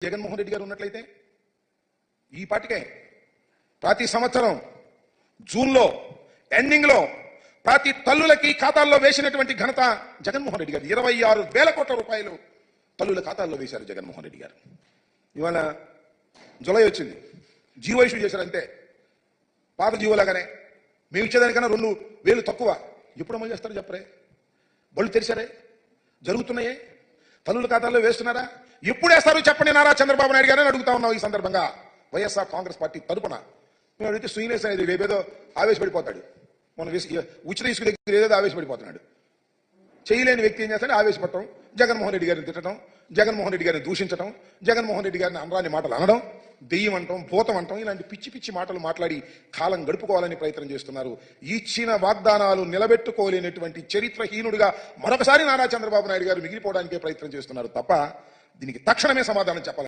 జగన్మోహన్ రెడ్డి గారు ఉన్నట్లయితే ఈ పాటికే ప్రతి సంవత్సరం జూన్లో ఎండింగ్లో ప్రతి తల్లులకి ఖాతాల్లో వేసినటువంటి ఘనత జగన్మోహన్ రెడ్డి గారు. 26,000 కోట్ల రూపాయలు తల్లుల ఖాతాల్లో వేశారు జగన్మోహన్ రెడ్డి గారు. ఇవాళ జులై వచ్చింది, జీవో ఇష్యూ చేశారు అంతే, పాత జీవోలాగానే. మేము ఇచ్చేదానికన్నా 2,000 తక్కువ. ఎప్పుడు అమలు చేస్తారు చెప్పరే? బళ్ళు తెరిచారే? జరుగుతున్నాయే? తల్లుల ఖాతాల్లో వేస్తున్నారా? ఎప్పుడు వేస్తారు చెప్పండి నారా చంద్రబాబు నాయుడు గారని అడుగుతా ఉన్నాం. ఈ సందర్భంగా వైఎస్ఆర్ కాంగ్రెస్ పార్టీ తరపున మేము అడిగితే శ్రీనివాస్ అనేది రేపేదో ఆవేశపడిపోతాడు. మన ఉచిత ఇసుక దగ్గర ఏదో ఆవేశపడిపోతున్నాడు. చేయలేని వ్యక్తి ఏం చేస్తాడు? ఆవేశపడటం, జగన్మోహన్ రెడ్డి గారిని తిట్టడం, జగన్మోహన్ రెడ్డి గారిని దూషించడం, జగన్మోహన్ రెడ్డి గారిని అనరాని మాటలు అనడం, దెయ్యం అంటాం, భూతం అంటాం, ఇలాంటి పిచ్చి పిచ్చి మాటలు మాట్లాడి కాలం గడుపుకోవాలని ప్రయత్నం చేస్తున్నారు. ఇచ్చిన వాగ్దానాలు నిలబెట్టుకోలేనటువంటి చరిత్రహీనుడిగా మరొకసారి నారా చంద్రబాబు నాయుడు గారు మిగిలిపోవడానికే ప్రయత్నం చేస్తున్నారు తప్ప దీనికి తక్షణమే సమాధానం చెప్పాలి.